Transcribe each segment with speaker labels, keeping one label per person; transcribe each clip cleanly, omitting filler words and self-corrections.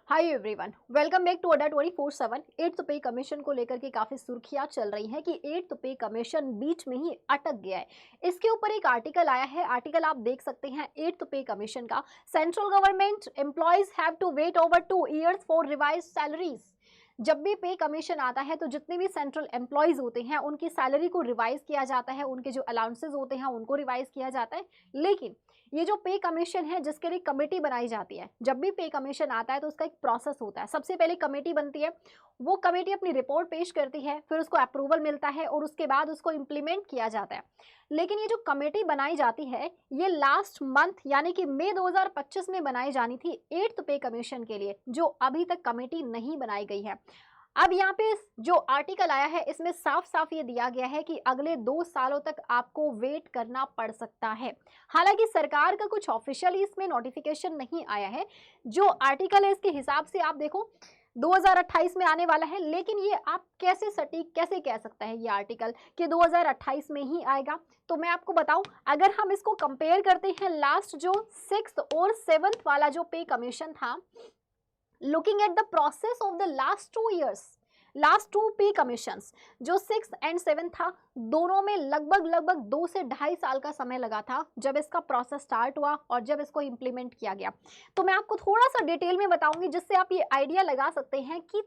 Speaker 1: Hi everyone, welcome back to Adda 24/7। Eighth pay commission को लेकर के काफ़ी सुर्खियां चल रही हैं कि एट्थ पे कमीशन बीच में ही अटक गया है। इसके ऊपर एक आर्टिकल आया है। आर्टिकल आप देख सकते हैं एट्थ पे कमीशन का। Central government employees have to wait over 2 years for revise salaries. जब भी पे कमीशन आता है तो जितने भी सेंट्रल एम्प्लॉयज होते हैं उनकी सैलरी को रिवाइज किया जाता है, उनके जो अलाउंसेज होते हैं उनको रिवाइज किया जाता है। लेकिन ये जो पे कमीशन है जिसके लिए कमेटी बनाई जाती है, जब भी पे कमीशन आता है तो उसका एक प्रोसेस होता है। सबसे पहले कमेटी बनती है, वो कमेटी अपनी रिपोर्ट पेश करती है, फिर उसको अप्रूवल मिलता है और उसके बाद उसको इम्प्लीमेंट किया जाता है। लेकिन ये जो कमेटी बनाई जाती है ये लास्ट मंथ यानी कि मई 2025 में बनाई जानी थी एट्थ पे कमीशन के लिए, जो अभी तक कमेटी नहीं बनाई गई है। अब यहाँ पे जो आर्टिकल आया है इसमें साफ साफ ये दिया गया है कि अगले 2 सालों तक आपको वेट करना पड़ सकता है। हालांकि सरकार का कुछ ऑफिशियली इसमें नोटिफिकेशन नहीं आया है। जो आर्टिकल है इसके हिसाब से आप देखो 2028 में आने वाला है, लेकिन ये आप कैसे सटीक कैसे कह सकता है ये आर्टिकल कि 2028 में ही आएगा। तो मैं आपको बताऊं, अगर हम इसको कंपेयर करते हैं लास्ट जो 6th और 7th वाला जो पे कमीशन था, looking at the process of the last 2 years, last 2 पे कमीशंस जो 6 एंड 7 था, दोनों में लगभग 2 से 2.5 साल का समय लगा था जब इसका प्रोसेस स्टार्ट हुआ और जब इसको इम्प्लीमेंट किया गया। तो मैं आपको थोड़ा सा डिटेल में बताऊंगी जिससे आप ये आइडिया लगा सकते हैं कि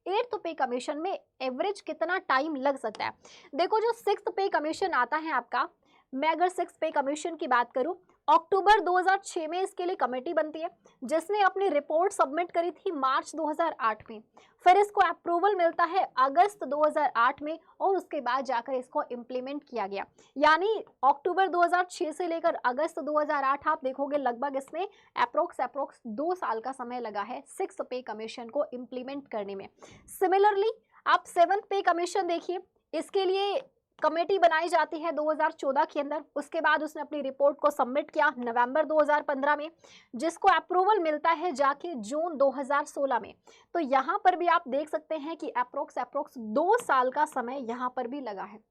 Speaker 1: एट्थ पे कमीशन में एवरेज कितना टाइम लग सकता है। देखो जो 6th पे कमीशन आता है आपका, मैं अगर 6th पे कमीशन की बात करूं, अक्टूबर 2006 में इसके लिए कमेटी बनती है जिसने अपनी रिपोर्ट सबमिट करी थी मार्च 2008 में। फिर इसको अप्रूवल मिलता है अगस्त 2008 में और उसके बाद जाकर इसको इम्प्लीमेंट किया गया। यानी अक्टूबर 2006 से लेकर अगस्त 2008 आप देखोगे लगभग इसमें अप्रोक्स 2 साल का समय लगा है 6th पे कमीशन को इम्प्लीमेंट करने में। सिमिलरली आप 7th पे कमीशन देखिए, इसके लिए कमेटी बनाई जाती है 2014 के अंदर। उसके बाद उसने अपनी रिपोर्ट को सबमिट किया नवंबर 2015 में, जिसको अप्रूवल मिलता है जाके जून 2016 में। तो यहाँ पर भी आप देख सकते हैं कि अप्रोक्स 2 साल का समय यहाँ पर भी लगा है।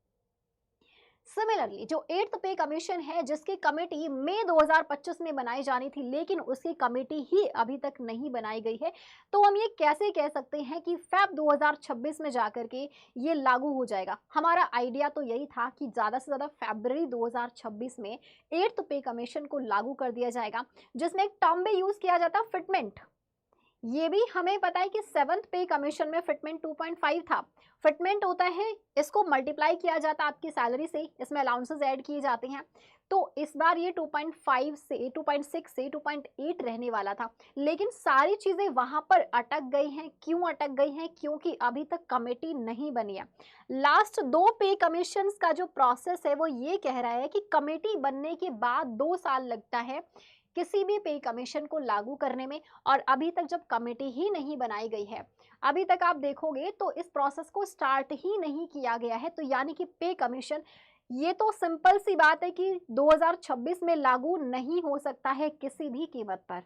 Speaker 1: सिमिलरली जो एट्थ पे कमीशन है जिसकी कमेटी मई 2025 में बनाई जानी थी, लेकिन उसकी कमेटी ही अभी तक नहीं बनाई गई है। तो हम ये कैसे कह सकते हैं कि फेब 2026 में जाकर के ये लागू हो जाएगा। हमारा आइडिया तो यही था कि ज़्यादा से ज़्यादा फरवरी 2026 में एट्थ पे कमीशन को लागू कर दिया जाएगा, जिसमें एक टर्म भी यूज़ किया जाता है फिटमेंट। ये भी हमें पता है कि 7th पे कमीशन में फिटमेंट 2.5 था। फिटमेंट होता है, इसको मल्टीप्लाई किया जाता है आपकी सैलरी से, इसमें अलाउंसेस ऐड किए जाते हैं। तो इस बार ये 2.5 से 2.6 से 2.8 रहने वाला था, लेकिन सारी चीज़ें वहाँ पर अटक गई हैं। क्यों अटक गई हैं? क्योंकि अभी तक कमेटी नहीं बनी है। लास्ट 2 पे कमीशंस का जो प्रोसेस है वो ये कह रहा है कि कमेटी बनने के बाद 2 साल लगता है किसी भी पे कमीशन को लागू करने में, और अभी तक जब कमेटी ही नहीं बनाई गई है, अभी तक आप देखोगे तो इस प्रोसेस को स्टार्ट ही नहीं किया गया है। तो यानी कि पे कमीशन ये तो सिंपल सी बात है कि 2026 में लागू नहीं हो सकता है किसी भी कीमत पर।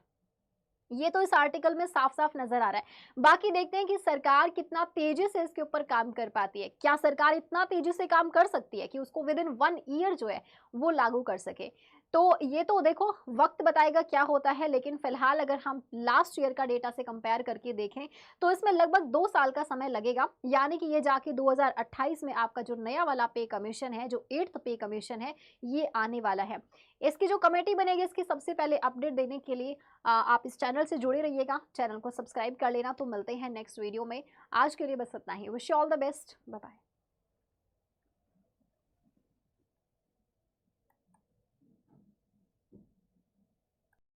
Speaker 1: ये तो इस आर्टिकल में साफ साफ नजर आ रहा है। बाकी देखते हैं कि सरकार कितना तेजी से इसके ऊपर काम कर पाती है। क्या सरकार इतना तेजी से काम कर सकती है कि उसको विद इन 1 ईयर जो है वो लागू कर सके? तो ये तो देखो वक्त बताएगा क्या होता है, लेकिन फिलहाल अगर हम लास्ट ईयर का डेटा से कंपेयर करके देखें तो इसमें लगभग 2 साल का समय लगेगा। यानी कि ये जाके 2028 में आपका जो नया वाला पे कमीशन है, जो एट्थ पे कमीशन है, ये आने वाला है। इसकी जो कमेटी बनेगी इसकी सबसे पहले अपडेट देने के लिए आप इस चैनल से जुड़े रहिएगा, चैनल को सब्सक्राइब कर लेना। तो मिलते हैं नेक्स्ट वीडियो में। आज के लिए बस इतना ही। Wish you all the best, bye bye.